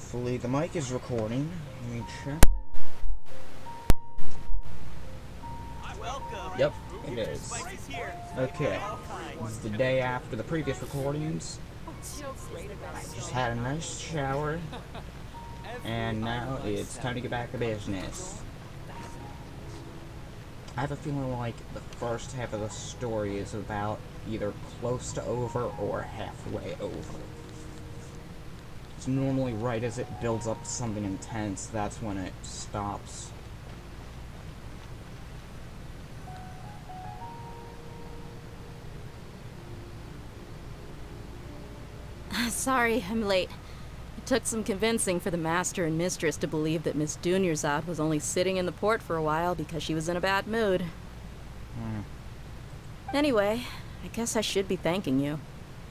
Hopefully the mic is recording. Let me check. Yep, it is. Okay, this is the day after the previous recordings. Just had a nice shower, and now it's time to get back to business. I have a feeling like the first half of the story is about either close to over or halfway over. It's normally right as it builds up to something intense, that's when it stops. Sorry, I'm late. It took some convincing for the master and mistress to believe that Miss Dunyarzad was only sitting in the port for a while because she was in a bad mood. Anyway, I guess I should be thanking you.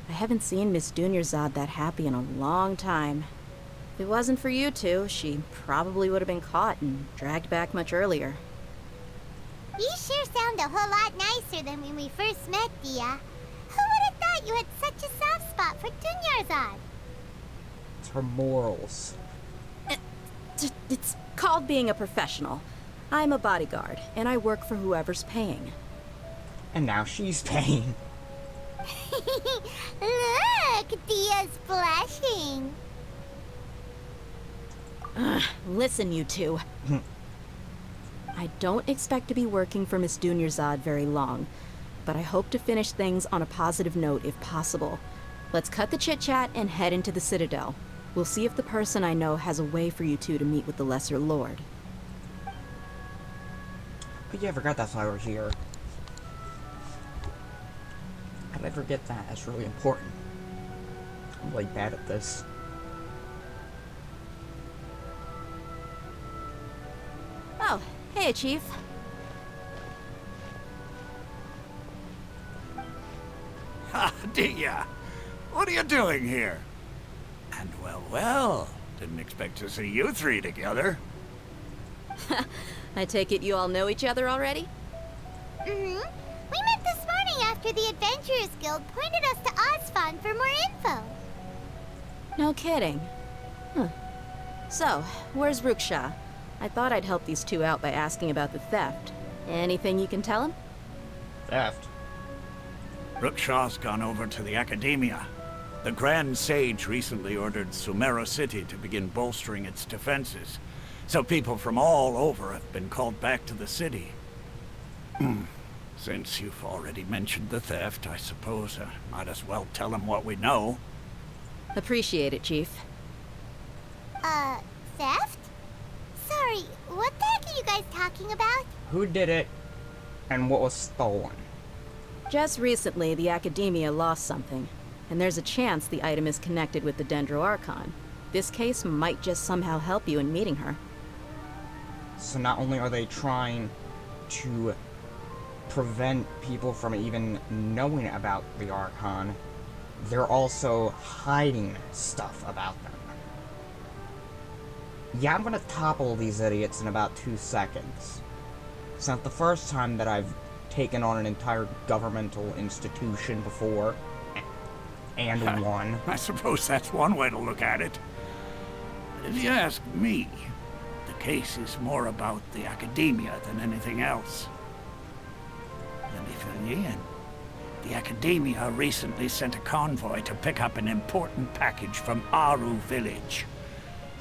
I haven't seen Miss Dunyarzad that happy in a long time. If it wasn't for you two, she probably would have been caught and dragged back much earlier. You sure sound a whole lot nicer than when we first met, Dia. Who would have thought you had such a soft spot for Dunyarzad? It's her morals. It's called being a professional. I'm a bodyguard, and I work for whoever's paying. And now she's paying. Look, Dia's blushing. Listen, you two. I don't expect to be working for Miss Dunyarzad very long, but I hope to finish things on a positive note if possible. Let's cut the chit-chat and head into the Citadel. We'll see if the person I know has a way for you two to meet with the Lesser Lord. But yeah, I forgot that's why we're here. How did I forget that? That's really important. I'm really bad at this. Oh, hey, Chief. Ha, Dia! What are you doing here? And well, didn't expect to see you three together. I take it you all know each other already? We met this morning after the Adventurers Guild pointed us to Ozfon for more info. No kidding. Huh. So, where's Ruksha? I thought I'd help these two out by asking about the theft. Anything you can tell him? Theft. Rookshaw's gone over to the Academia. The Grand Sage recently ordered Sumeru City to begin bolstering its defenses, so people from all over have been called back to the city. Since you've already mentioned the theft, I suppose I might as well tell them what we know. Appreciate it, Chief. Theft? Sorry, what the heck are you guys talking about? Who did it, and what was stolen? Just recently, the Academia lost something, and there's a chance the item is connected with the Dendro Archon. This case might just somehow help you in meeting her. So not only are they trying to prevent people from even knowing about the Archon, they're also hiding stuff about them. Yeah, I'm gonna topple these idiots in about 2 seconds. It's not the first time that I've taken on an entire governmental institution before, and won. I suppose that's one way to look at it. If you ask me, the case is more about the Academia than anything else. Let me fill you in. The Academia recently sent a convoy to pick up an important package from Aru village.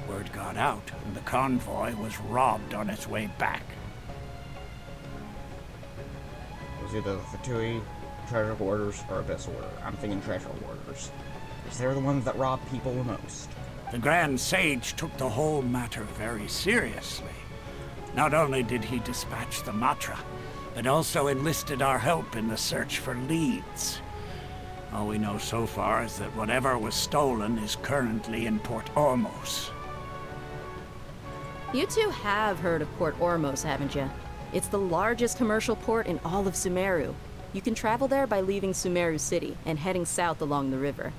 Word got out, and the convoy was robbed on its way back. It was either the Fatui, Treasure Hoarders, or Abyss Order. I'm thinking Treasure Hoarders, because they're the ones that rob people the most. The Grand Sage took the whole matter very seriously. Not only did he dispatch the Matra, but also enlisted our help in the search for leads. All we know so far is that whatever was stolen is currently in Port Ormos. You two have heard of Port Ormos, haven't you? It's the largest commercial port in all of Sumeru. You can travel there by leaving Sumeru City and heading south along the river.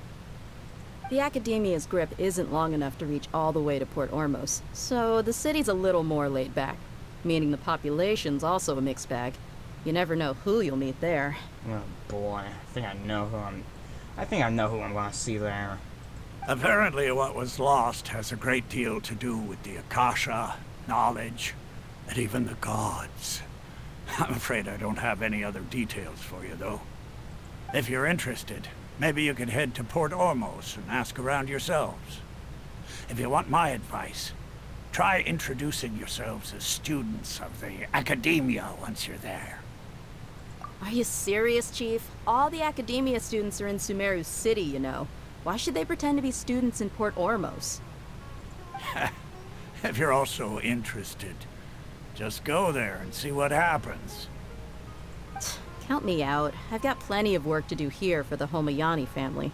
The Academia's grip isn't long enough to reach all the way to Port Ormos, so the city's a little more laid back, meaning the population's also a mixed bag. You never know who you'll meet there. Oh boy, I think I know who I'm gonna see there. Apparently what was lost has a great deal to do with the Akasha, knowledge, and even the gods. I'm afraid I don't have any other details for you, though. If you're interested, maybe you could head to Port Ormos and ask around yourselves. If you want my advice, try introducing yourselves as students of the Academia once you're there. Are you serious, Chief? All the Academia students are in Sumeru City, you know. Why should they pretend to be students in Port Ormos? If you're also interested, just go there and see what happens. Count me out. I've got plenty of work to do here for the Homayani family.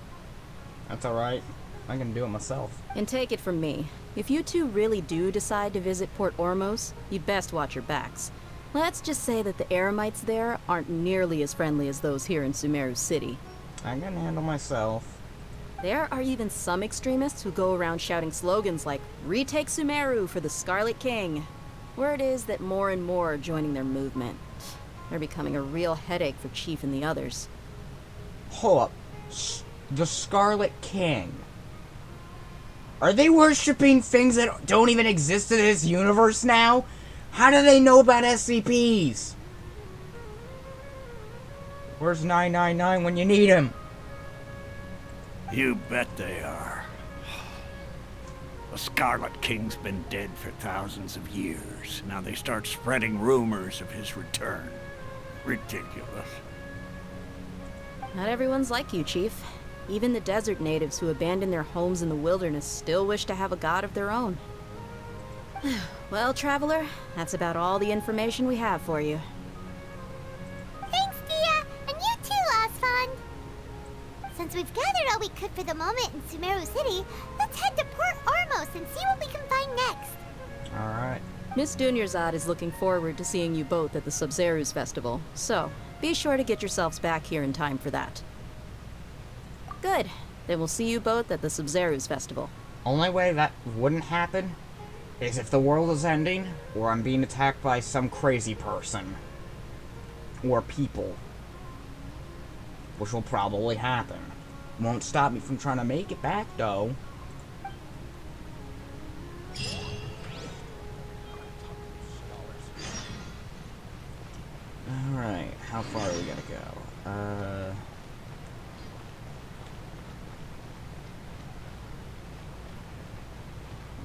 That's alright. I can do it myself. And take it from me, if you two really do decide to visit Port Ormos, you'd best watch your backs. Let's just say that the Eremites there aren't nearly as friendly as those here in Sumeru City. I can handle myself. There are even some extremists who go around shouting slogans like, "Retake Sumeru for the Scarlet King." Word is that more and more are joining their movement. They're becoming a real headache for Chief and the others. Hold up. The Scarlet King. Are they worshipping things that don't even exist in this universe now? How do they know about SCPs? Where's 999 when you need him? You bet they are. The Scarlet King's been dead for thousands of years. Now they start spreading rumors of his return. Ridiculous. Not everyone's like you, Chief. Even the desert natives who abandoned their homes in the wilderness still wish to have a god of their own. Well, Traveler, that's about all the information we have for you. Thanks, Dia! And you too, Osfond! Since we've gathered all we could for the moment in Sumeru City, let's head to Port Ormos and see what we can find next. Alright. Miss Dunyarzad is looking forward to seeing you both at the Sub-Zerus Festival, so be sure to get yourselves back here in time for that. Good. Then we'll see you both at the Sub-Zerus Festival. Only way that wouldn't happen is if the world is ending, or I'm being attacked by some crazy person. Or people. Which will probably happen. Won't stop me from trying to make it back, though. Alright, how far are we gonna go? Oh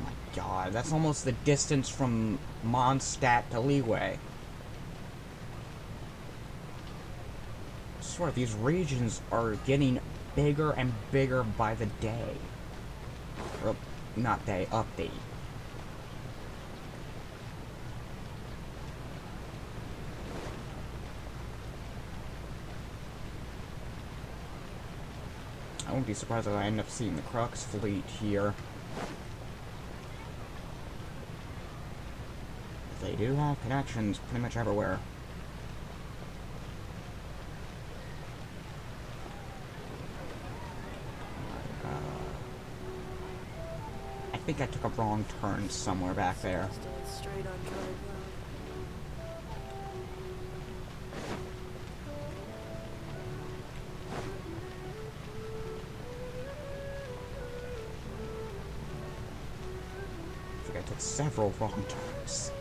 my god, that's almost the distance from Mondstadt to Liyue. I swear, these regions are getting bigger and bigger by the day. Or, not day, update. I wouldn't be surprised if I end up seeing the Crux fleet here. They do have connections pretty much everywhere. I think I took a wrong turn somewhere back there. I think I took several wrong turns.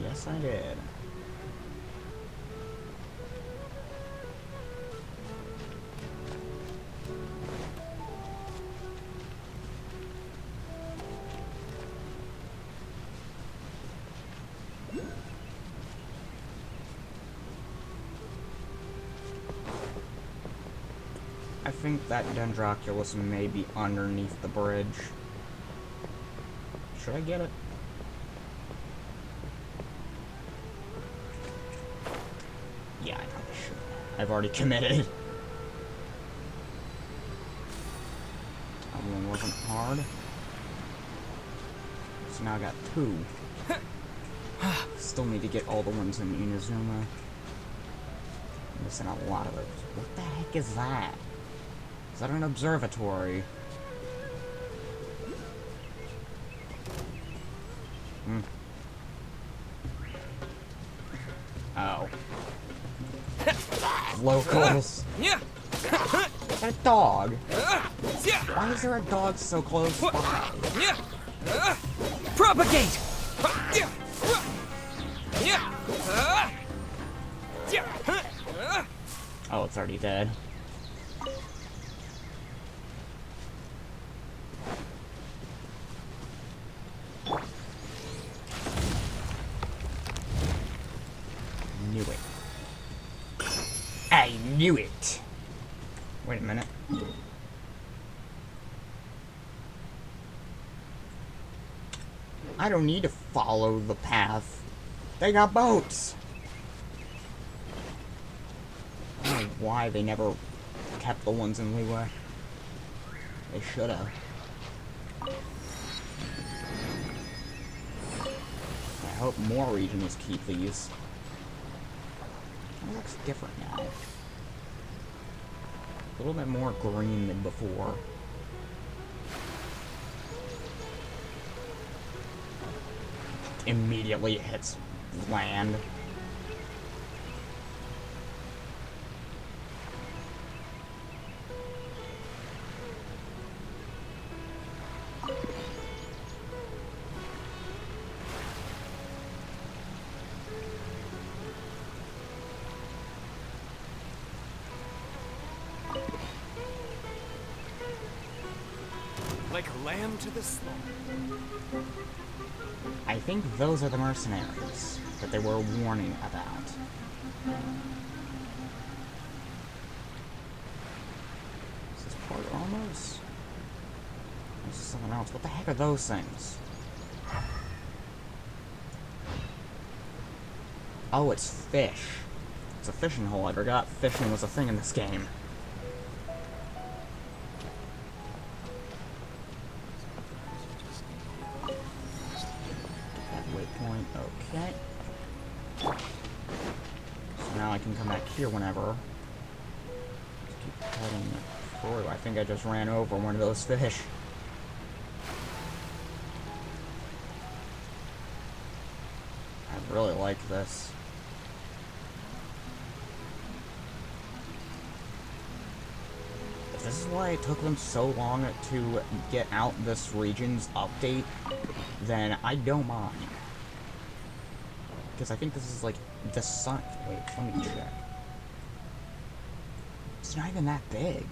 Yes, I did. I think that Dendroculus may be underneath the bridge. Should I get it? Yeah, I probably should. I've already committed. That one wasn't hard. So now I got 2. Still need to get all the ones in Inazuma. I'm missing a lot of those. What the heck is that? Is that an observatory? Hmm. Oh. locals. Yeah. A dog. Yeah. Why is there a dog so close by? Yeah. Propagate. Yeah. Yeah. Yeah. Oh, it's already dead. Knew it. I knew it. Wait a minute. I don't need to follow the path. They got boats. I don't know why they never kept the ones in Leeway. They should have. I hope more regions keep these. It looks different now. A little bit more green than before. Immediately hits land. Like a lamb to the slaughter. I think those are the mercenaries that they were warning about. Is this part almost? This is something else. What the heck are those things? Oh, it's fish. It's a fishing hole. I forgot fishing was a thing in this game. Waypoint, okay. So now I can come back here whenever. Just keep heading through. I think I just ran over one of those fish. I really like this. If this is why it took them so long to get out this region's update, then I don't mind. Because I think this is like the sun. Wait, let me check. It's not even that big.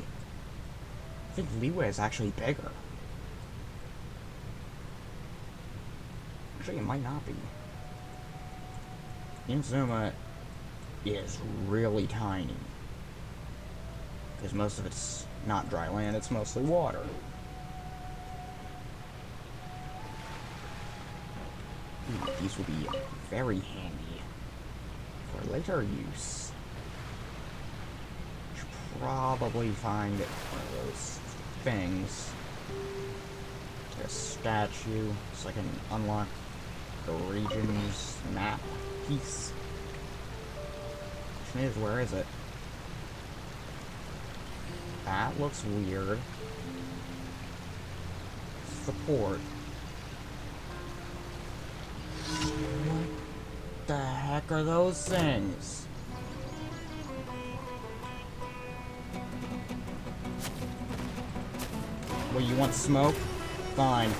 I think Leeway is actually bigger. Actually, it might not be. Inazuma is really tiny. Because most of it's not dry land, it's mostly water. Ooh, these will be very handy for later use. Should probably find one of those things. Like a statue, so I can unlock the region's map piece. Question is, where is it? That looks weird. This is the port. What the heck are those things? Well, you want smoke? Fine.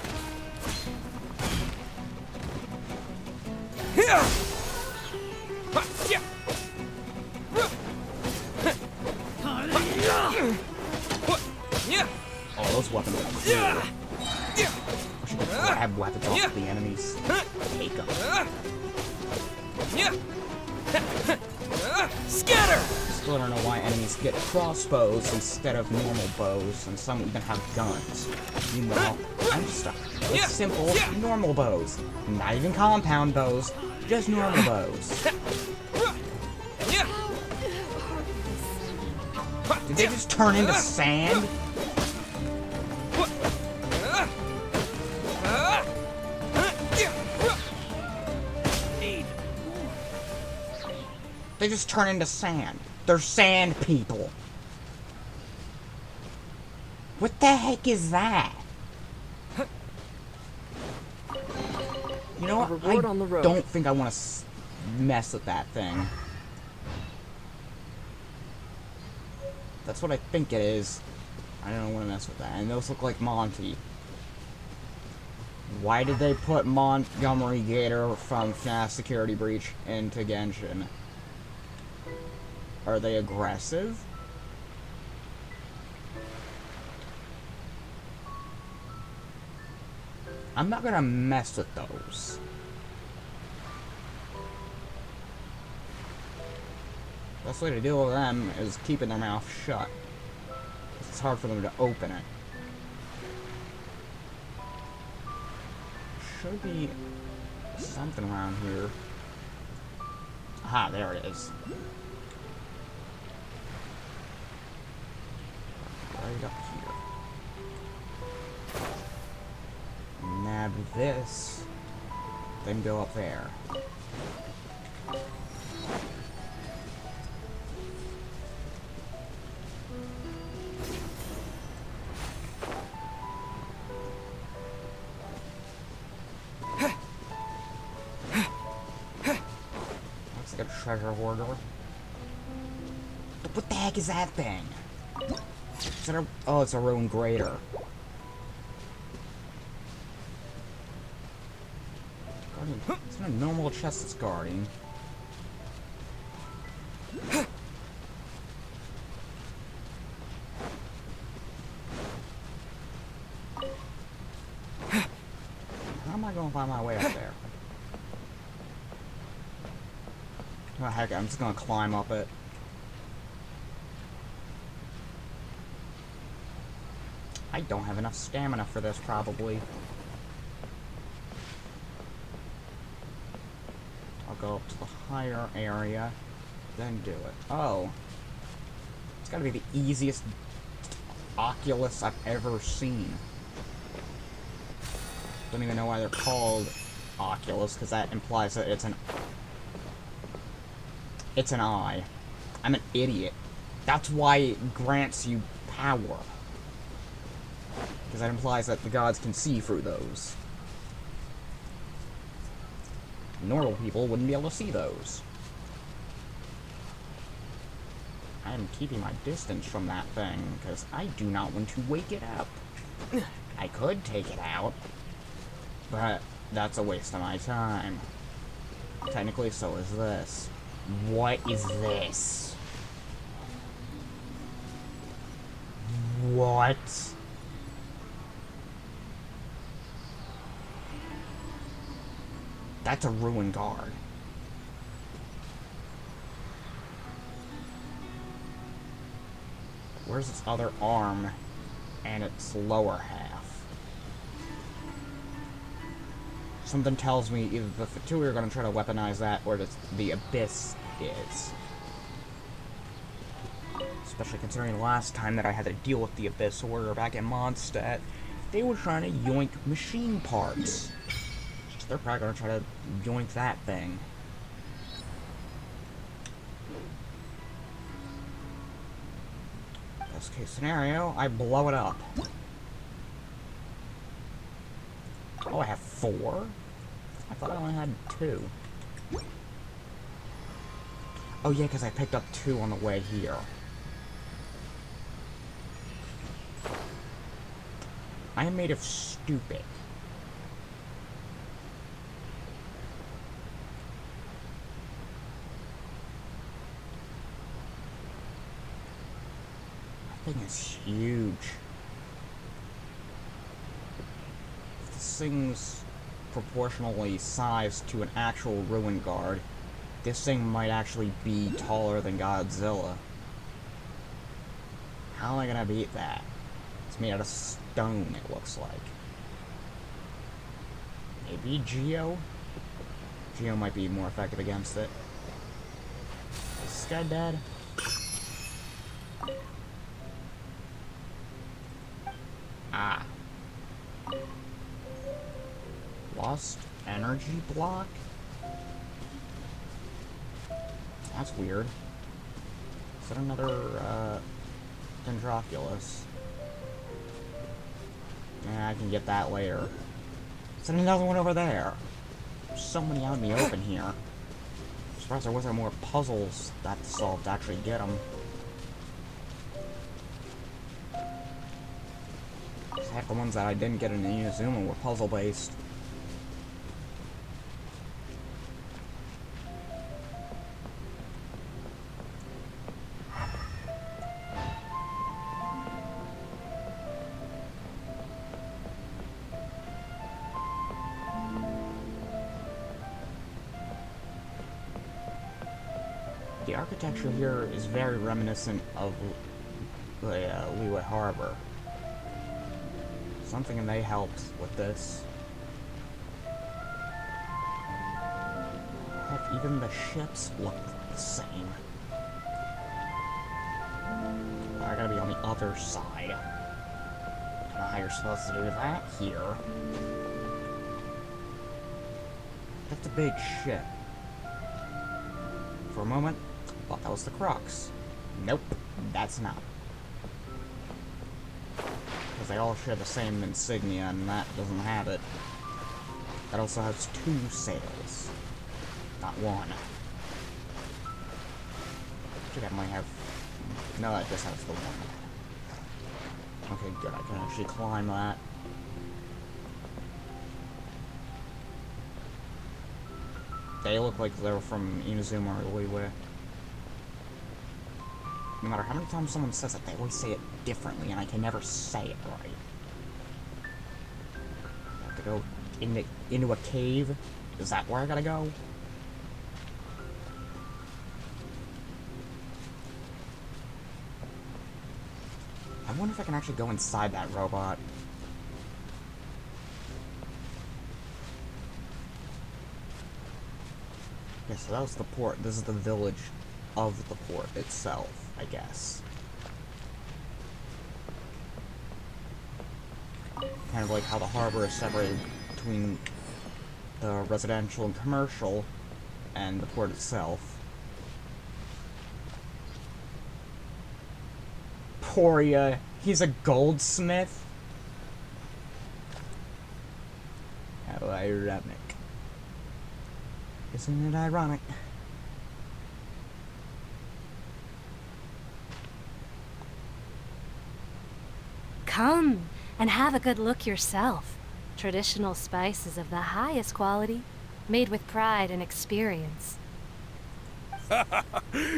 Oh, those weapons are cool. I should grab weapons off the enemies. Take them. Scatter! Still don't know why enemies get crossbows instead of normal bows, and some even have guns. Meanwhile, I'm stuck with simple, normal bows. Not even compound bows, just normal bows. Did they just turn into sand? They just turn into sand. They're sand people. What the heck is that? You know what? Reward on the road. Don't think I want to mess with that thing. That's what I think it is. I don't want to mess with that. And those look like Monty. Why did they put Montgomery Gator from FNAF Security Breach into Genshin? Are they aggressive? I'm not gonna mess with those. Best way to deal with them is keeping their mouth shut. It's hard for them to open it. Should be something around here. Aha, there it is. Right up here. Nab this, then go up there. Looks like a treasure hoarder. But what the heck is that thing? Is that a, oh, it's a ruined grater. Guarding. It's not a normal chest it's guarding. How am I going to find my way up there? Oh heck, I'm just going to climb up it. I don't have enough stamina for this, probably. I'll go up to the higher area, then do it. Oh. It's gotta be the easiest Oculus I've ever seen. Don't even know why they're called Oculus, because that implies that it's an eye. I'm an idiot. That's why it grants you power. Because that implies that the gods can see through those. Normal people wouldn't be able to see those. I am keeping my distance from that thing, because I do not want to wake it up. I could take it out, but that's a waste of my time. Technically, so is this. What is this? What? That's a ruined guard. Where's its other arm and its lower half? Something tells me either the Fatui are going to try to weaponize that, or the Abyss is. Especially considering the last time that I had to deal with the Abyss Order back in Mondstadt, they were trying to yoink machine parts. They're probably gonna try to yoink that thing. Best case scenario, I blow it up. Oh, I have 4? I thought I only had 2. Oh yeah, because I picked up 2 on the way here. I am made of stupid. That thing is huge. If this thing's proportionally sized to an actual ruin guard, this thing might actually be taller than Godzilla. How am I gonna beat that? It's made out of stone, it looks like. Maybe Geo? Geo might be more effective against it. Is this guy dead? Ah. Lost energy block? That's weird. Is that another, Dendroculus? Yeah, I can get that later. Is there another one over there? There's so many out in the open here. I'm surprised there wasn't more puzzles that to solve to actually get them. half the ones that I didn't get in Inazuma were puzzle-based. The architecture here is very reminiscent of the Liyue Harbor. Something they helped with this. Heck, even the ships look the same. I gotta be on the other side. I don't know how you're supposed to do that here. That's a big ship. For a moment, thought that was the Crux. Nope, that's not. Because they all share the same insignia, and that doesn't have it. That also has 2 sails, not 1. I think that might have... No, that just has the 1. Okay, good, I can actually climb that. They look like they're from Inazuma or Liyue. No matter how many times someone says it, they always say it differently, and I can never say it right. I have to go into a cave? Is that where I gotta go? I wonder if I can actually go inside that robot. Yeah, so that was the port. This is the village of the port itself, I guess. Kind of like how the harbor is separated between the residential and commercial and the port itself. Poria, he's a goldsmith? How ironic. Isn't it ironic? Come and have a good look yourself. Traditional spices of the highest quality, made with pride and experience.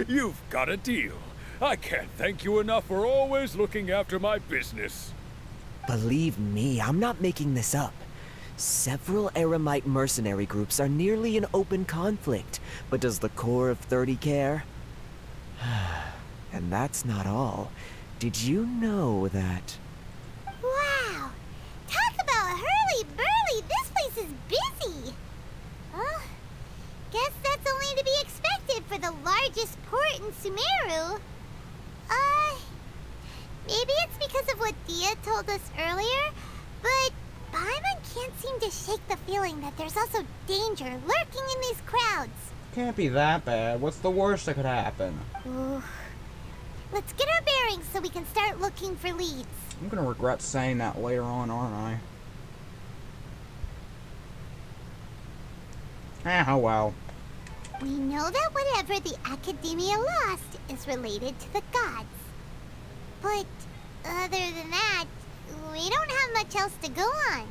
You've got a deal. I can't thank you enough for always looking after my business. Believe me, I'm not making this up. Several Eremite mercenary groups are nearly in open conflict, but does the core of 30 care? And that's not all. Did you know that... Wow! Talk about hurly-burly! This place is busy! Well, guess that's only to be expected for the largest port in Sumeru. Maybe it's because of what Dia told us earlier, but Paimon can't seem to shake the feeling that there's also danger lurking in these crowds. Can't be that bad. What's the worst that could happen? Ooh. Let's get our bearings so we can start looking for leads. I'm gonna regret saying that later on, aren't I? Oh well. We know that whatever the Academia lost is related to the gods. But other than that, we don't have much else to go on.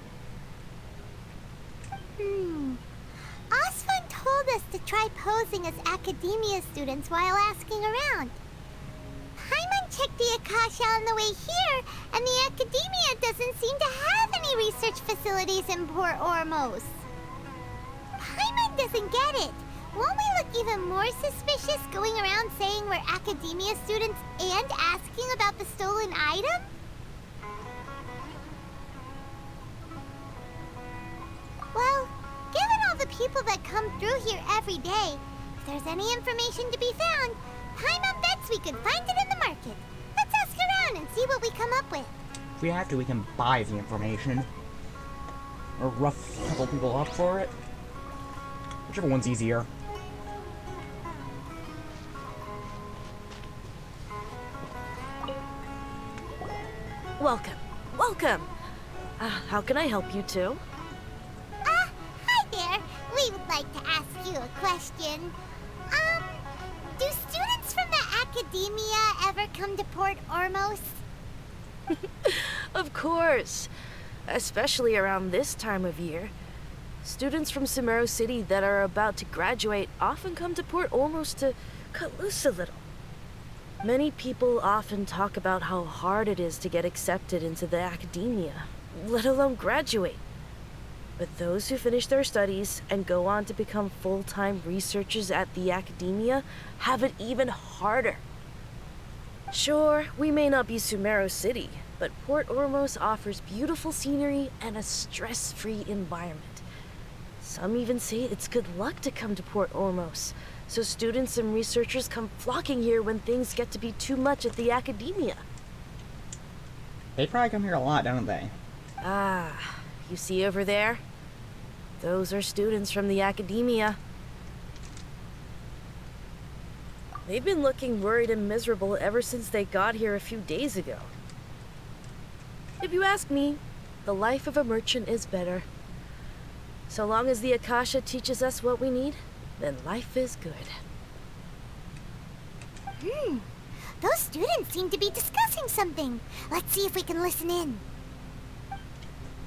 Osfun told us to try posing as Academia students while asking around. Paimon checked the Akasha on the way here, and the Academia doesn't seem to have any research facilities in Port Ormos. Paimon doesn't get it. Won't we look even more suspicious going around saying we're Academia students and asking about the stolen item? Well, given all the people that come through here every day, if there's any information to be found, Paimon bets we could find it in the market. Let's ask around and see what we come up with. If we have to, we can buy the information. Or rough a couple people up for it. Whichever one's easier. Welcome. Welcome. How can I help you two? Hi there. We would like to ask you a question. Do students from the Academia ever come to Port Ormos? Of course. Especially around this time of year. Students from Sumeru City that are about to graduate often come to Port Ormos to cut loose a little. Many people often talk about how hard it is to get accepted into the academia, let alone graduate. But those who finish their studies and go on to become full-time researchers at the academia have it even harder. Sure, we may not be Sumeru City, but Port Ormos offers beautiful scenery and a stress-free environment. Some even say it's good luck to come to Port Ormos, so students and researchers come flocking here when things get to be too much at the academia. They probably come here a lot, don't they? Ah, you see over there? Those are students from the academia. They've been looking worried and miserable ever since they got here a few days ago. If you ask me, the life of a merchant is better. So long as the Akasha teaches us what we need, then life is good. Those students seem to be discussing something. Let's see if we can listen in.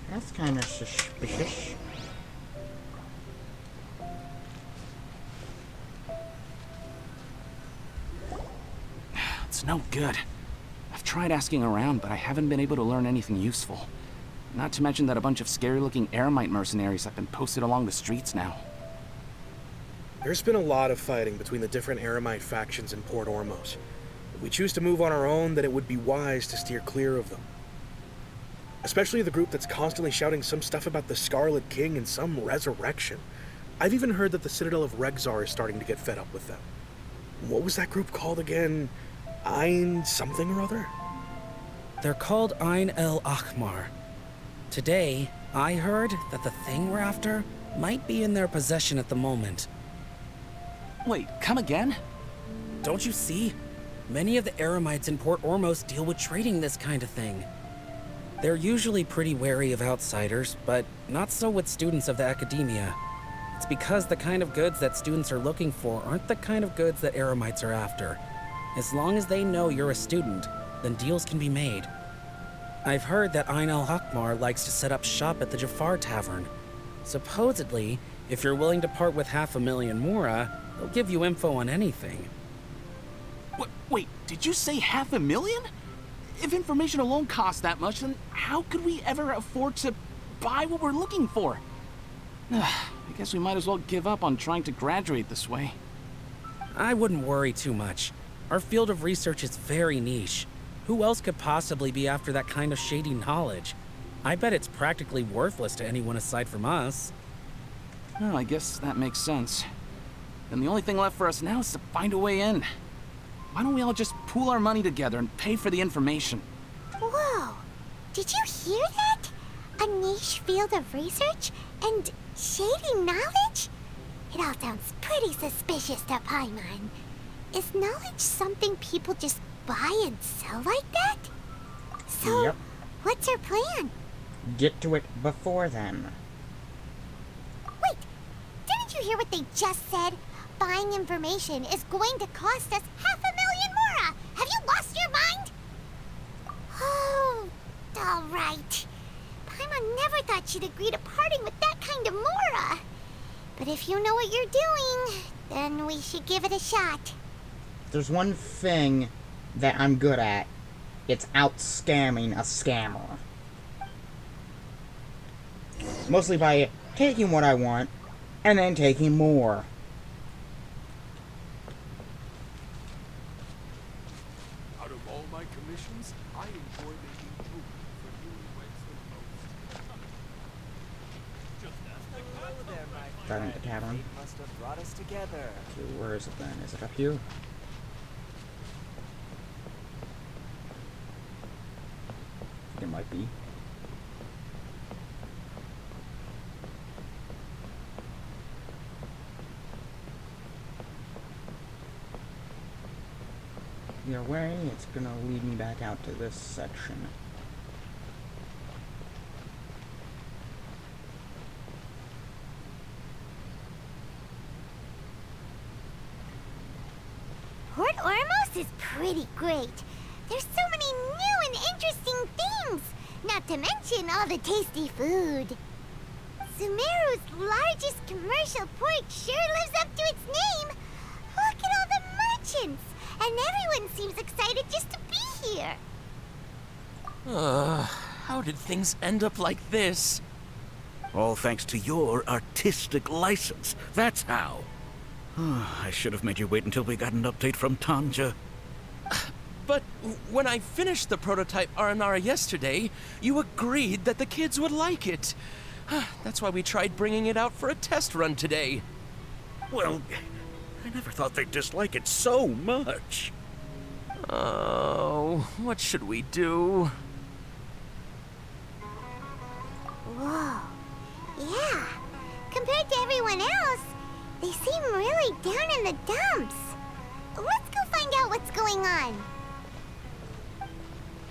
That's kind of suspicious. It's no good. I've tried asking around, but I haven't been able to learn anything useful. Not to mention that a bunch of scary-looking Eremite mercenaries have been posted along the streets now. There's been a lot of fighting between the different Eremite factions in Port Ormos. If we choose to move on our own, then it would be wise to steer clear of them. Especially the group that's constantly shouting some stuff about the Scarlet King and some resurrection. I've even heard that the Citadel of Regzar is starting to get fed up with them. What was that group called again? Ein something or other? They're called Ein el Akhmar. Today, I heard that the thing we're after might be in their possession at the moment. Wait, come again? Don't you see? Many of the Eremites in Port Ormos deal with trading this kind of thing. They're usually pretty wary of outsiders, but not so with students of the academia. It's because the kind of goods that students are looking for aren't the kind of goods that Eremites are after. As long as they know you're a student, then deals can be made. I've heard that Ein al-Hakmar likes to set up shop at the Jafar Tavern. Supposedly, if you're willing to part with 500,000 mora, they'll give you info on anything. Wait, did you say 500,000? If information alone costs that much, then how could we ever afford to buy what we're looking for? I guess we might as well give up on trying to graduate this way. I wouldn't worry too much. Our field of research is very niche. Who else could possibly be after that kind of shady knowledge? I bet it's practically worthless to anyone aside from us. Well, I guess that makes sense. Then the only thing left for us now is to find a way in. Why don't we all just pool our money together and pay for the information? Whoa! Did you hear that? A niche field of research and shady knowledge? It all sounds pretty suspicious to Paimon. Is knowledge something people just buy and sell like that? So, Yep. what's our plan? Get to it before then. Wait, didn't you hear what they just said? Buying information is going to cost us 500,000 mora! Have you lost your mind? Oh, alright. Paimon never thought she'd agree to parting with that kind of mora. But if you know what you're doing, then we should give it a shot. There's one thing that I'm good at. It's out-scamming a scammer. Mostly by taking what I want, and then taking more. Out of all my commissions, I enjoy making food for newlyweds the most. Starting at the tavern. Must have brought us together. Okay, where is it then? Is it up here? It might be. Either way, it's gonna lead me back out to this section. Port Ormos is pretty great. There's so many new and interesting things. Not to mention all the tasty food. Sumeru's largest commercial port sure lives up to its name. Look at all the merchants, and everyone seems excited just to be here. How did things end up like this? All thanks to your artistic license. That's how. I should have made you wait until we got an update from Tanja. But when I finished the prototype Aranara yesterday, you agreed that the kids would like it. That's why we tried bringing it out for a test run today. Well, I never thought they'd dislike it so much. Oh, what should we do? Whoa. Yeah. Compared to everyone else, they seem really down in the dumps. Let's go find out what's going on.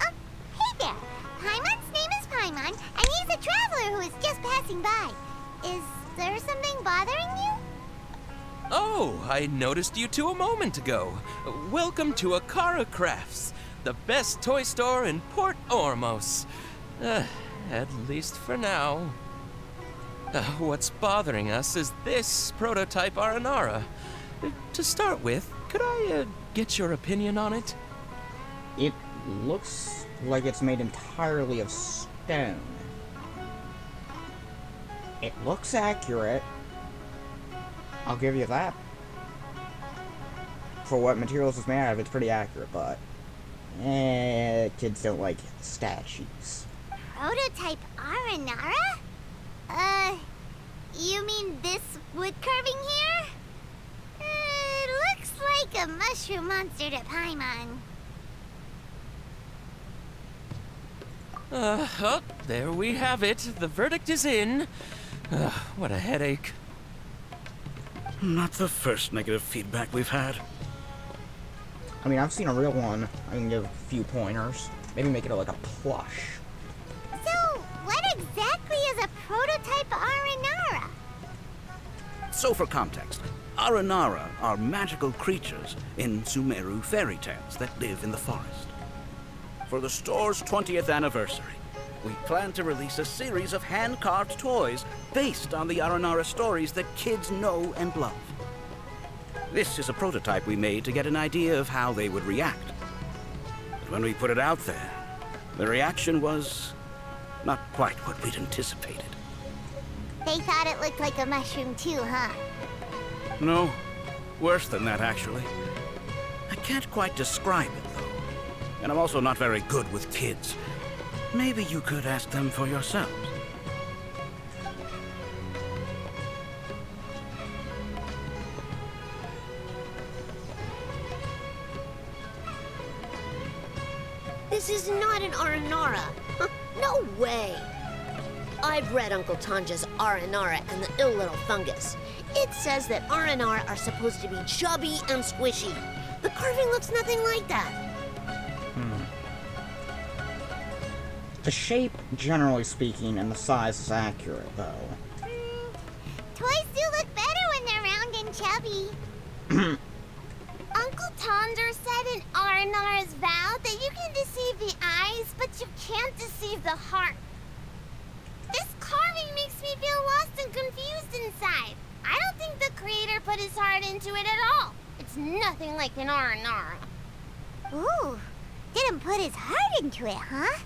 Oh, hey there. Paimon's name is Paimon, and he's a traveler who is just passing by. Is there something bothering you? Oh, I noticed you two a moment ago. Welcome to Akara Crafts, the best toy store in Port Ormos. At least for now. What's bothering us is this prototype Aranara. To start with, could I get your opinion on it? It looks like it's made entirely of stone. It looks accurate. I'll give you that. For what materials it's made out of, it's pretty accurate, but kids don't like statues. Prototype Aranara? You mean this wood carving here? It looks like a mushroom monster to Paimon. Oh, there we have it. The verdict is in. What a headache. Not the first negative feedback we've had. I mean, I've seen a real one. I can give a few pointers. Maybe make it like a plush. So, what exactly is a prototype Aranara? So for context, Aranara are magical creatures in Sumeru fairy tales that live in the forest. For the store's 20th anniversary, we plan to release a series of hand-carved toys based on the Aranara stories that kids know and love. This is a prototype we made to get an idea of how they would react. But when we put it out there, the reaction was not quite what we'd anticipated. They thought it looked like a mushroom too, huh? No, worse than that, actually. I can't quite describe it, though. And I'm also not very good with kids. Maybe you could ask them for yourselves. This is not an Aranara. No way. I've read Uncle Tanja's Aranara and the Ill Little Fungus. It says that Aranara are supposed to be chubby and squishy. The carving looks nothing like that. The shape, generally speaking, and the size is accurate, though. Toys do look better when they're round and chubby. Uncle Tonder said in Aranara's vow that you can deceive the eyes, but you can't deceive the heart. This carving makes me feel lost and confused inside. I don't think the creator put his heart into it at all. It's nothing like an Aranara. Ooh, didn't put his heart into it, huh?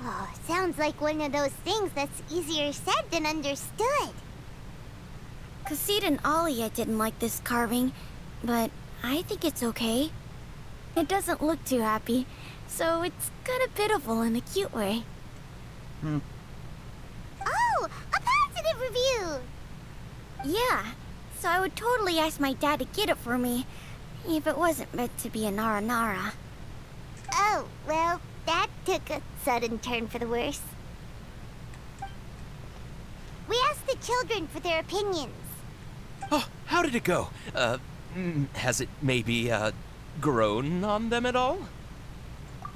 Oh, sounds like one of those things that's easier said than understood. Cassid and Alia didn't like this carving, but I think it's okay. It doesn't look too happy, so it's kind of pitiful in a cute way. Oh, a positive review! Yeah, so I would totally ask my dad to get it for me, if it wasn't meant to be a Nara. Oh, well, that took a sudden turn for the worse. We asked the children for their opinions. Oh, how did it go? Has it maybe, grown on them at all?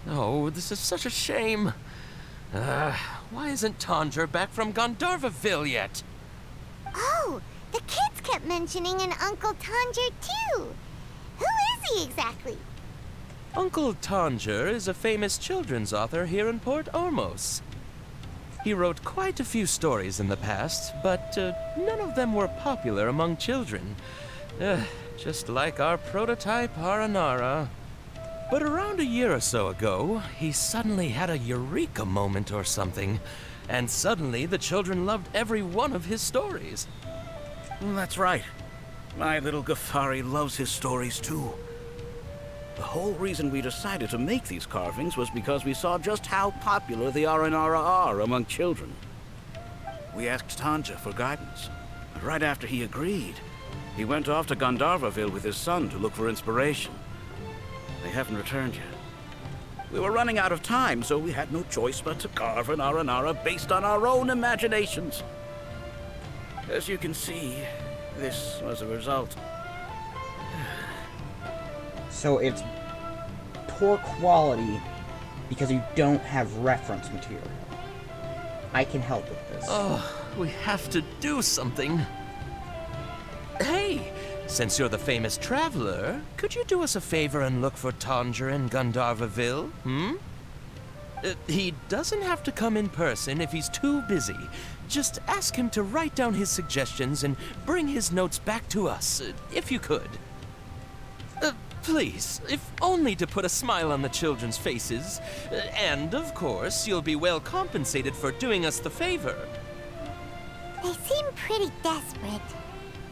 Oh, this is such a shame. Why isn't Tanja back from Gandharvaville yet? Oh, the kids kept mentioning an Uncle Tanger, too. Who is he exactly? Uncle Tanger is a famous children's author here in Port Ormos. He wrote quite a few stories in the past, but none of them were popular among children. Just like our prototype Aranara. But around a year or so ago, he suddenly had a eureka moment or something, and suddenly the children loved every one of his stories. That's right. My little Ghaffari loves his stories too. The whole reason we decided to make these carvings was because we saw just how popular the Aranara are among children. We asked Tanja for guidance, but right after he agreed, he went off to Gandharvaville with his son to look for inspiration. They haven't returned yet. We were running out of time, so we had no choice but to carve an Aranara based on our own imaginations. As you can see, this was the result. So it's poor quality because you don't have reference material. I can help with this. Oh, we have to do something. Hey, since you're the famous traveler, could you do us a favor and look for Tanger in Gandharvaville, He doesn't have to come in person if he's too busy. Just ask him to write down his suggestions and bring his notes back to us, if you could. Please, if only to put a smile on the children's faces. And, of course, you'll be well compensated for doing us the favor. They seem pretty desperate.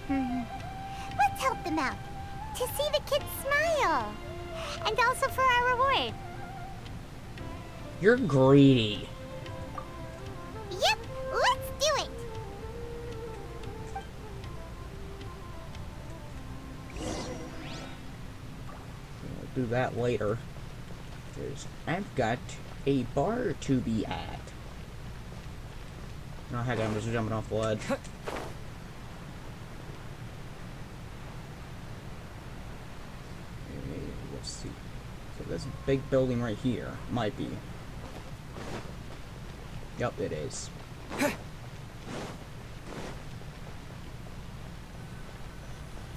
Let's help them out. To see the kids smile. And also for our reward. You're greedy. Yep, let's do it. We'll do that later. Because I've got a bar to be at. Oh, heck, I'm just jumping off the ledge. Let's see. So this big building right here might be. Yep, it is.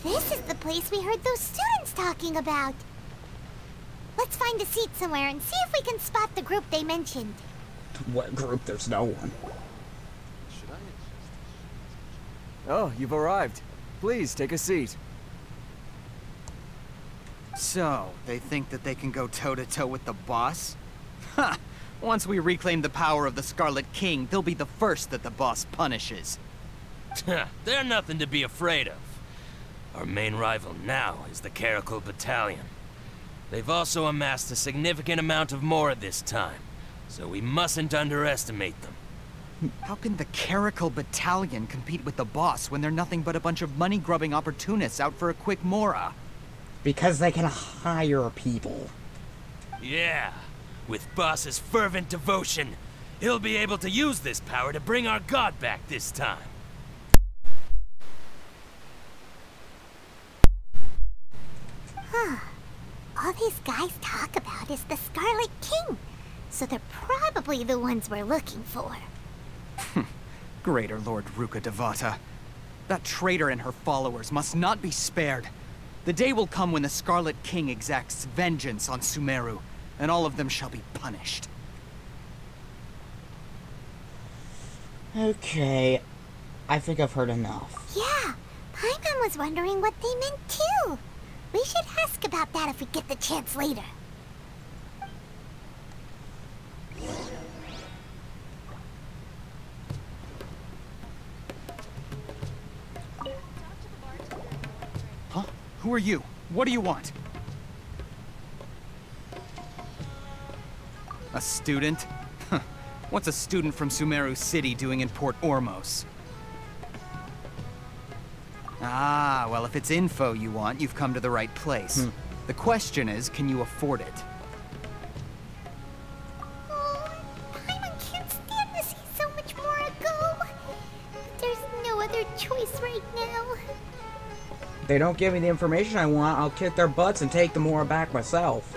This is the place we heard those students talking about. Let's find a seat somewhere and see if we can spot the group they mentioned. What group? There's no one. Oh, you've arrived. Please, take a seat. So, they think that they can go toe-to-toe with the boss? Ha! Once we reclaim the power of the Scarlet King, they'll be the first that the boss punishes. They're nothing to be afraid of. Our main rival now is the Caracal Battalion. They've also amassed a significant amount of more this time, so we mustn't underestimate them. How can the Caracal Battalion compete with the boss when they're nothing but a bunch of money-grubbing opportunists out for a quick mora? Because they can hire people. Yeah, with Boss's fervent devotion, he'll be able to use this power to bring our god back this time. All these guys talk about is the Scarlet King, so they're probably the ones we're looking for. Greater Lord Ruka Devata. That traitor and her followers must not be spared. The day will come when the Scarlet King exacts vengeance on Sumeru, and all of them shall be punished. Okay, I think I've heard enough. Yeah, Paimon was wondering what they meant too. We should ask about that if we get the chance later. Huh? Who are you? What do you want? A student? What's a student from Sumeru City doing in Port Ormos? Ah, well, if it's info you want, you've come to the right place. The question is, can you afford it? Oh, Paimon can't stand to see so much more go. There's no other choice right now. If they don't give me the information I want, I'll kick their butts and take the more back myself.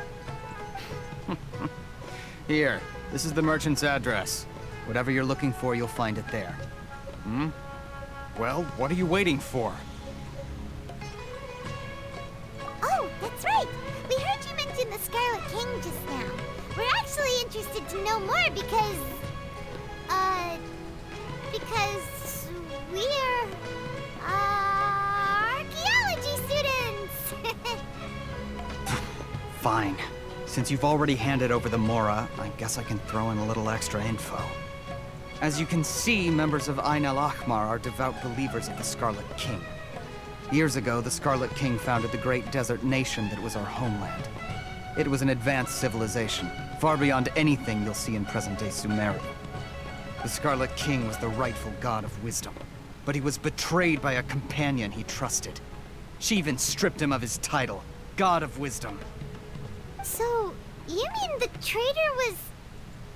Here, this is the merchant's address. Whatever you're looking for, you'll find it there. Well, what are you waiting for? Oh, that's right. We heard you mention the the Scarlet King just now. We're actually interested to know more because we're, archaeology students! Fine. Since you've already handed over the Mora, I guess I can throw in a little extra info. As you can see, members of Ain al-Ahmar are devout believers of the Scarlet King. Years ago, the Scarlet King founded the great desert nation that was our homeland. It was an advanced civilization, far beyond anything you'll see in present-day Sumeru. The Scarlet King was the rightful god of wisdom, but he was betrayed by a companion he trusted. She even stripped him of his title, God of Wisdom. So, you mean the traitor was...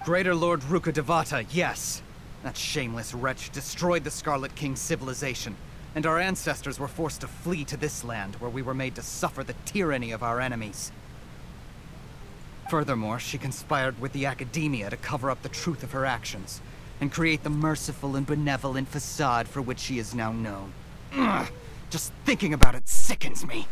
Greater Lord Ruka Devata, yes. That shameless wretch destroyed the Scarlet King's civilization, and our ancestors were forced to flee to this land where we were made to suffer the tyranny of our enemies. Furthermore, she conspired with the Academia to cover up the truth of her actions, and create the merciful and benevolent facade for which she is now known. Ugh, just thinking about it sickens me.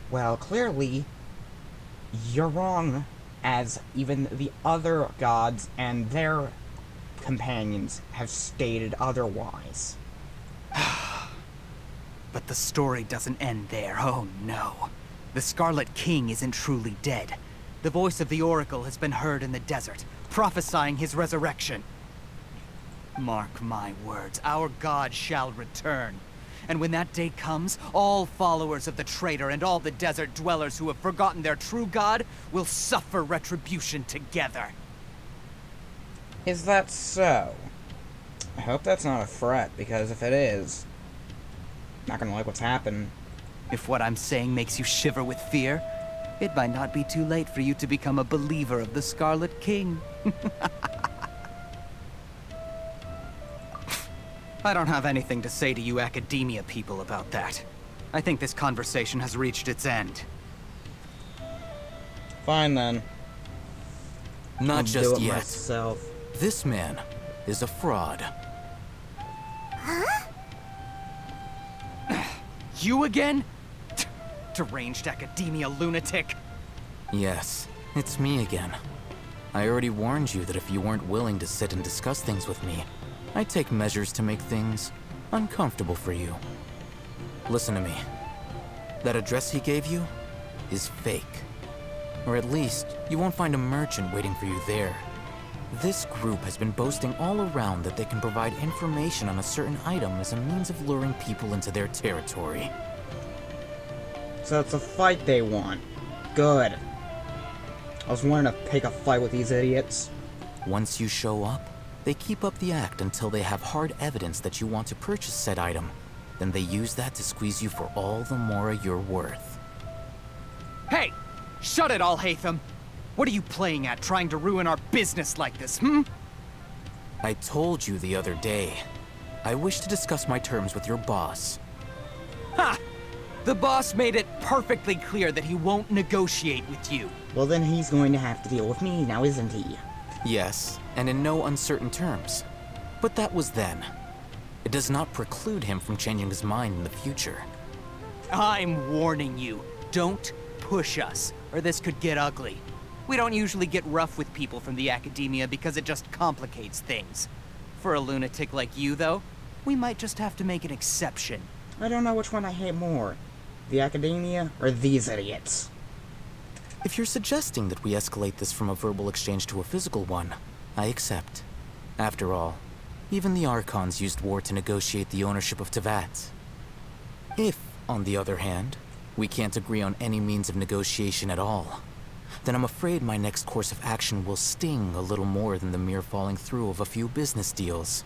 Well, clearly, you're wrong, as even the other gods and their companions have stated otherwise. But the story doesn't end there, oh no. The Scarlet King isn't truly dead. The voice of the Oracle has been heard in the desert, prophesying his resurrection. Mark my words, our god shall return. And when that day comes, all followers of the traitor and all the desert dwellers who have forgotten their true god will suffer retribution together. Is that so? I hope that's not a threat, because if it is, I'm not gonna like what's happened. If what I'm saying makes you shiver with fear, it might not be too late for you to become a believer of the Scarlet King. I don't have anything to say to you Academia people about that. I think this conversation has reached its end. Fine then. Not I'll just do it yet. myself. This man is a fraud. Huh? You again? Deranged Academia lunatic. Yes, it's me again. I already warned you that if you weren't willing to sit and discuss things with me, I'd take measures to make things uncomfortable for you. Listen to me. That address he gave you is fake. Or at least, you won't find a merchant waiting for you there. This group has been boasting all around that they can provide information on a certain item as a means of luring people into their territory. So it's a fight they want. Good. I was wanting to pick a fight with these idiots. Once you show up, they keep up the act until they have hard evidence that you want to purchase said item. Then they use that to squeeze you for all the more you're worth. Hey! Shut it all, Hatham! What are you playing at, trying to ruin our business like this, hmm? I told you the other day. I wish to discuss my terms with your boss. Ha! The boss made it perfectly clear that he won't negotiate with you. Well, then he's going to have to deal with me now, isn't he? Yes, and in no uncertain terms. But that was then. It does not preclude him from changing his mind in the future. I'm warning you. Don't push us, or this could get ugly. We don't usually get rough with people from the Academia because it just complicates things. For a lunatic like you, though, we might just have to make an exception. I don't know which one I hate more. The Academia or these idiots. If you're suggesting that we escalate this from a verbal exchange to a physical one, I accept. After all, even the Archons used war to negotiate the ownership of Teyvat. If, on the other hand, we can't agree on any means of negotiation at all, then I'm afraid my next course of action will sting a little more than the mere falling through of a few business deals.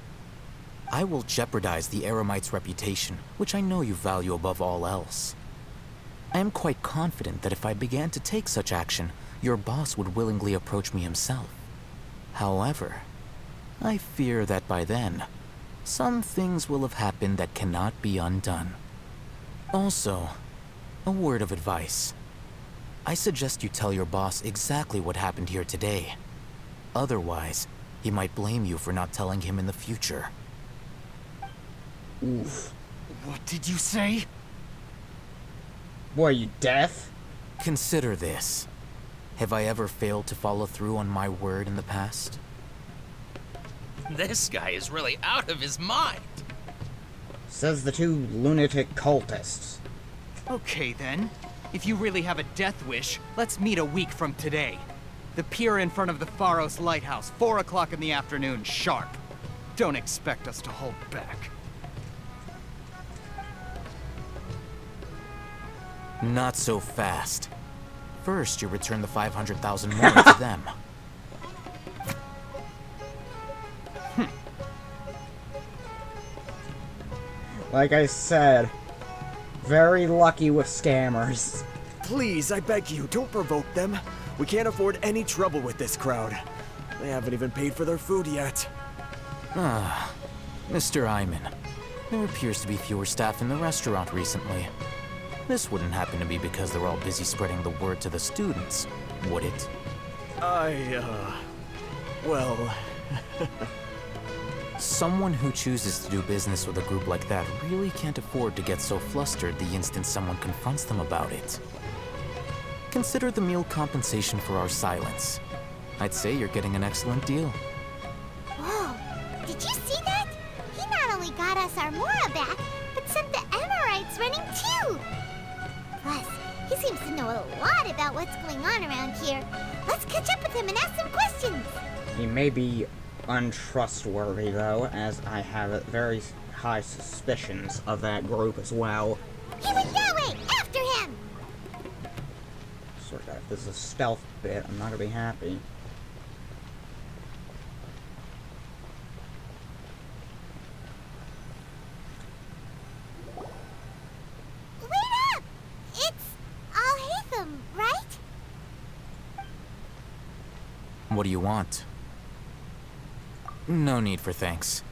I will jeopardize the Eremite's reputation, which I know you value above all else. I am quite confident that if I began to take such action, your boss would willingly approach me himself. However, I fear that by then, some things will have happened that cannot be undone. Also, a word of advice. I suggest you tell your boss exactly what happened here today. Otherwise, he might blame you for not telling him in the future. Oof. What did you say? Boy, you deaf? Consider this. Have I ever failed to follow through on my word in the past? This guy is really out of his mind. Says the two lunatic cultists. Okay then. If you really have a death wish, let's meet a week from today. The pier in front of the Pharos Lighthouse, 4 o'clock in the afternoon, sharp. Don't expect us to hold back. Not so fast. First, you return the 500,000 more to them. Like I said, very lucky with scammers. Please, I beg you, don't provoke them. We can't afford any trouble with this crowd. They haven't even paid for their food yet. Ah, Mr. Iman. There appears to be fewer staff in the restaurant recently. This wouldn't happen to be because they're all busy spreading the word to the students, would it? Well... Someone who chooses to do business with a group like that really can't afford to get so flustered the instant someone confronts them about it. Consider the meal compensation for our silence. I'd say you're getting an excellent deal. Whoa, did you see that? He not only got us our Mora back, but sent the Amorites running too. Plus, he seems to know a lot about what's going on around here. Let's catch up with him and ask some questions. He may be untrustworthy, though, as I have very high suspicions of that group as well. He went that way! After him! Sort of, if this is a stealth bit, I'm not gonna be happy. Wait up! It's Al-Haytham, right? What do you want? No need for thanks.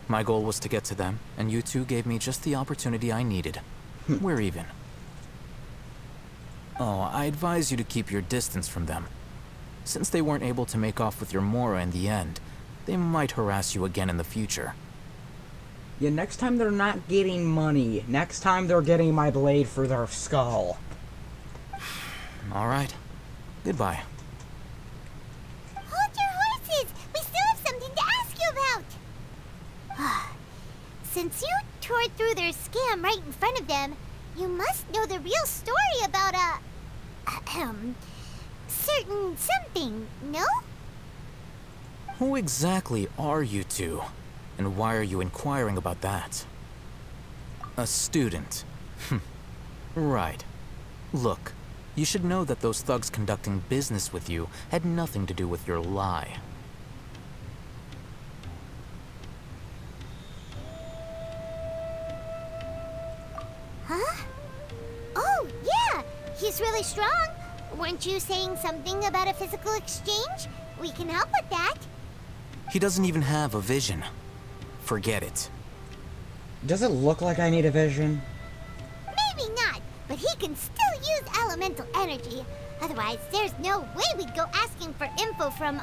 My goal was to get to them, and you two gave me just the opportunity I needed. We're even. Oh, I advise you to keep your distance from them. Since they weren't able to make off with your Mora in the end, they might harass you again in the future. Yeah, next time they're not getting money. Next time they're getting my blade for their skull. Alright. Goodbye. Hold your horses! We still have something to ask you about! Since you tore through their scam right in front of them, you must know the real story about certain something, no? Who exactly are you two? And why are you inquiring about that? A student. Right. Look, you should know that those thugs conducting business with you had nothing to do with your lie. Huh? Oh, yeah! He's really strong! Weren't you saying something about a physical exchange? We can help with that. He doesn't even have a vision. Forget it. Does it look like I need a vision? Maybe not, but he can still use elemental energy. Otherwise, there's no way we'd go asking for info from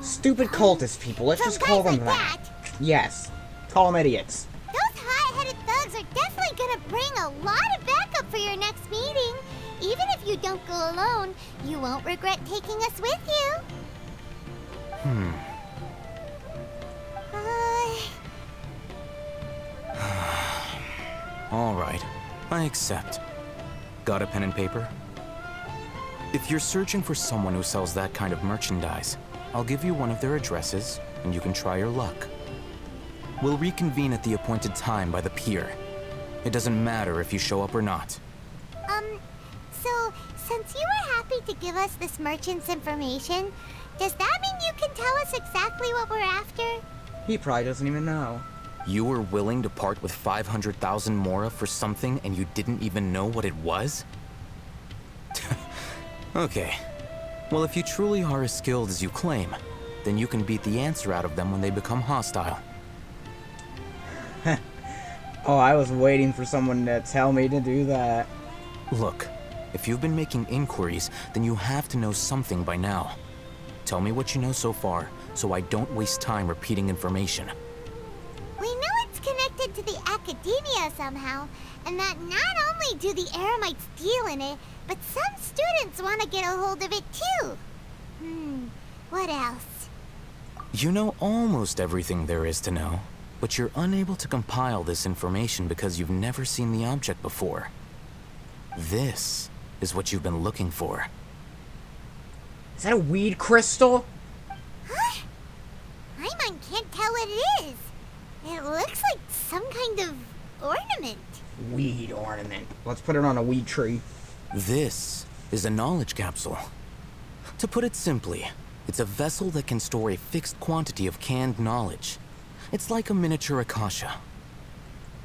Stupid cultist people, let's just call them that. Yes. Call them idiots. Those hot-headed thugs are definitely gonna bring a lot of backup for your next meeting. Even if you don't go alone, you won't regret taking us with you. All right, I accept. Got a pen and paper? If you're searching for someone who sells that kind of merchandise, I'll give you one of their addresses, and you can try your luck. We'll reconvene at the appointed time by the pier. It doesn't matter if you show up or not. So, since you were happy to give us this merchant's information, does that mean you can tell us exactly what we're after? He probably doesn't even know. You were willing to part with 500,000 Mora for something and you didn't even know what it was? Okay. Well, if you truly are as skilled as you claim, then you can beat the answer out of them when they become hostile. Oh, I was waiting for someone to tell me to do that. Look, If you've been making inquiries, then you have to know something by now. Tell me what you know so far, so I don't waste time repeating information. We know it's connected to the academia somehow, and that not only do the Eremites deal in it, but some students want to get a hold of it too. What else? You know almost everything there is to know, but you're unable to compile this information because you've never seen the object before. This is what you've been looking for. Is that a weed crystal? Huh? Paimon can't tell what it is. It looks like some kind of ornament. Weed ornament. Let's put it on a weed tree. This is a knowledge capsule. To put it simply, it's a vessel that can store a fixed quantity of canned knowledge. It's like a miniature Akasha.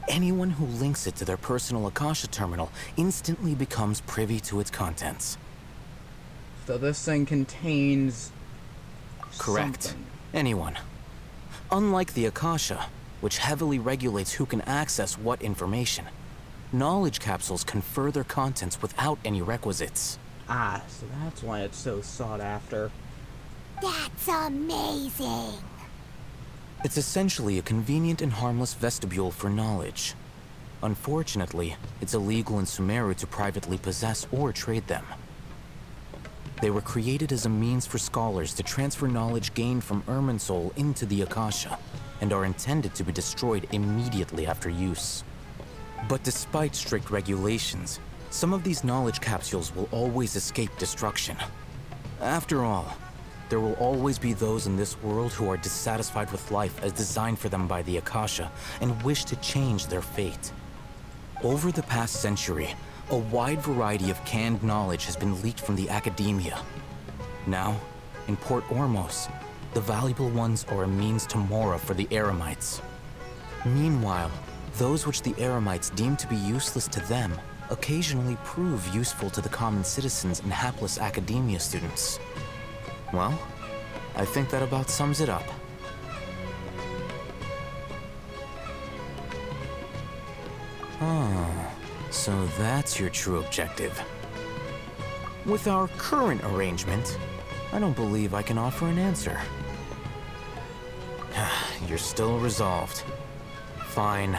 Anyone who links it to their personal Akasha terminal instantly becomes privy to its contents. So this thing contains... Correct. something. Anyone. Unlike the Akasha, which heavily regulates who can access what information, knowledge capsules confer their contents without any requisites. Ah, so that's why it's so sought after. That's amazing. It's essentially a convenient and harmless vestibule for knowledge. Unfortunately, it's illegal in Sumeru to privately possess or trade them. They were created as a means for scholars to transfer knowledge gained from Irminsul into the Akasha, and are intended to be destroyed immediately after use. But despite strict regulations, some of these knowledge capsules will always escape destruction. After all, there will always be those in this world who are dissatisfied with life as designed for them by the Akasha and wish to change their fate. Over the past century, a wide variety of canned knowledge has been leaked from the academia. Now, in Port Ormos, the valuable ones are a means to Mora for the Eremites. Meanwhile, those which the Eremites deem to be useless to them occasionally prove useful to the common citizens and hapless academia students. Well, I think that about sums it up. Ah, so that's your true objective. With our current arrangement, I don't believe I can offer an answer. You're still resolved. Fine.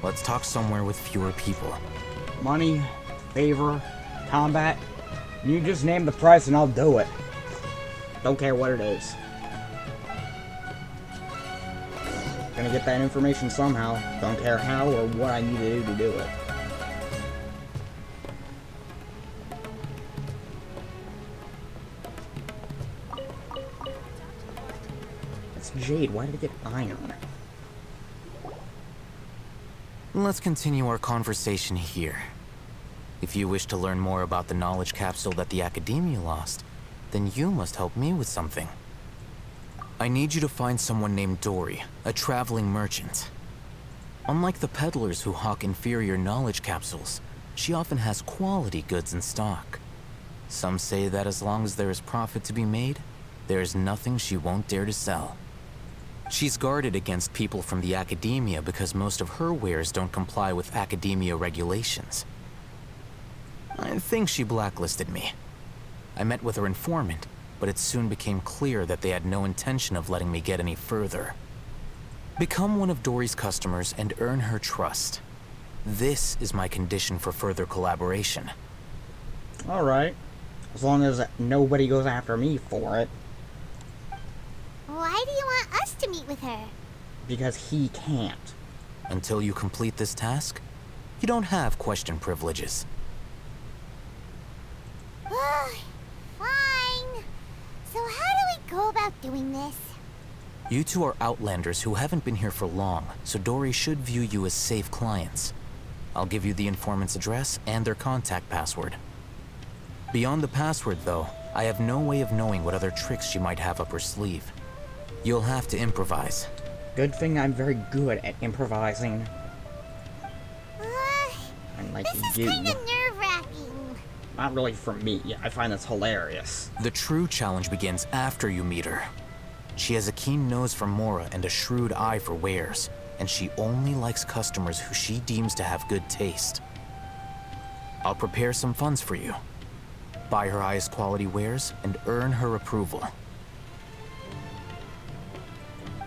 Let's talk somewhere with fewer people. Money, favor, combat. You just name the price and I'll do it. Don't care what it is. Gonna get that information somehow. Don't care how or what I need to do it. It's jade. Why did it get iron? Let's continue our conversation here. If you wish to learn more about the knowledge capsule that the Academia lost, then you must help me with something. I need you to find someone named Dory, a traveling merchant. Unlike the peddlers who hawk inferior knowledge capsules, she often has quality goods in stock. Some say that as long as there is profit to be made, there is nothing she won't dare to sell. She's guarded against people from the Academia because most of her wares don't comply with Academia regulations. I think she blacklisted me. I met with her informant, but it soon became clear that they had no intention of letting me get any further. Become one of Dory's customers and earn her trust. This is my condition for further collaboration. Alright. As long as nobody goes after me for it. Why do you want us to meet with her? Because he can't. Until you complete this task, you don't have question privileges. Fine. So how do we go about doing this? You two are outlanders who haven't been here for long, so Dory should view you as safe clients. I'll give you the informant's address and their contact password. Beyond the password, though, I have no way of knowing what other tricks she might have up her sleeve. You'll have to improvise. Good thing I'm very good at improvising. Unlike This you. is kind of nerve-wracking. Not really for me. I find this hilarious. The true challenge begins after you meet her. She has a keen nose for Mora and a shrewd eye for wares, and she only likes customers who she deems to have good taste. I'll prepare some funds for you. Buy her highest quality wares and earn her approval.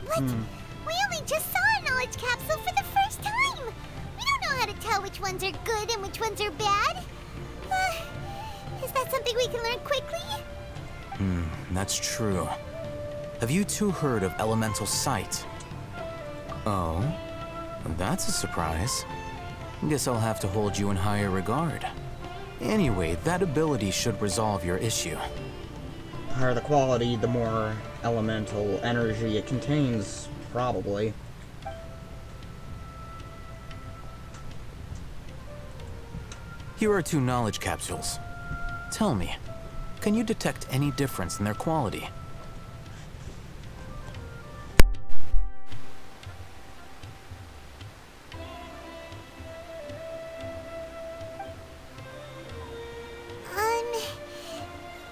What? We only just saw a knowledge capsule for the first time! We don't know how to tell which ones are good and which ones are bad. Is that something we can learn quickly? That's true. Have you two heard of elemental sight? Oh? That's a surprise. Guess I'll have to hold you in higher regard. Anyway, that ability should resolve your issue. The higher the quality, the more elemental energy it contains, probably. Here are 2 knowledge capsules. Tell me, can you detect any difference in their quality?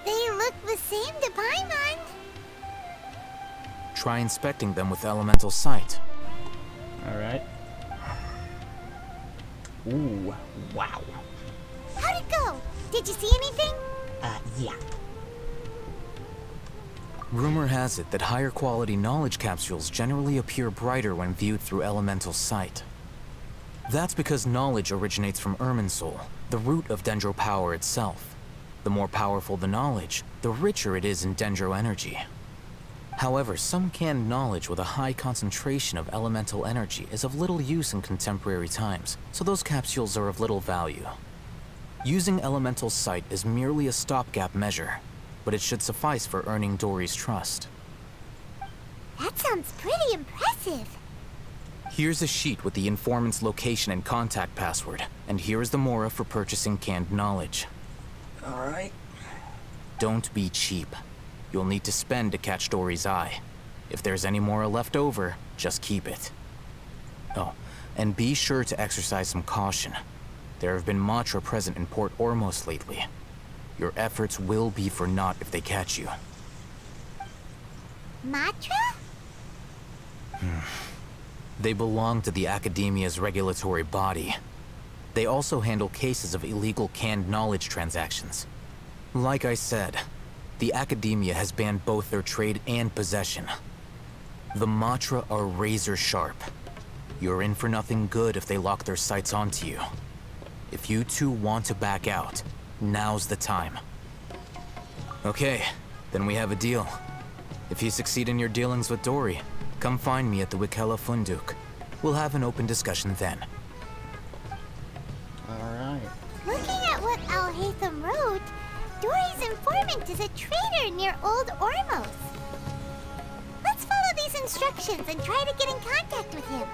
They look the same to Paimon. Try inspecting them with elemental sight. Alright. Ooh, wow. How'd it go? Did you see anything? Yeah. Rumor has it that higher quality knowledge capsules generally appear brighter when viewed through elemental sight. That's because knowledge originates from Irminsul, the root of Dendro power itself. The more powerful the knowledge, the richer it is in Dendro energy. However, some canned knowledge with a high concentration of elemental energy is of little use in contemporary times, so those capsules are of little value. Using elemental sight is merely a stopgap measure, but it should suffice for earning Dory's trust. That sounds pretty impressive. Here's a sheet with the informant's location and contact password, and here is the mora for purchasing canned knowledge. Alright. Don't be cheap. You'll need to spend to catch Dory's eye. If there's any mora left over, just keep it. Oh, and be sure to exercise some caution. There have been Matra present in Port Ormos lately. Your efforts will be for naught if they catch you. Matra? They belong to the Academia's regulatory body. They also handle cases of illegal canned knowledge transactions. Like I said, the Academia has banned both their trade and possession. The Matra are razor sharp. You're in for nothing good if they lock their sights onto you. If you two want to back out, now's the time. Okay, then we have a deal. If you succeed in your dealings with Dory, come find me at the Wikela Funduk. We'll have an open discussion then. Alright. Looking at what Al-Haytham wrote, Dory's informant is a trader near Old Ormos. Let's follow these instructions and try to get in contact with him.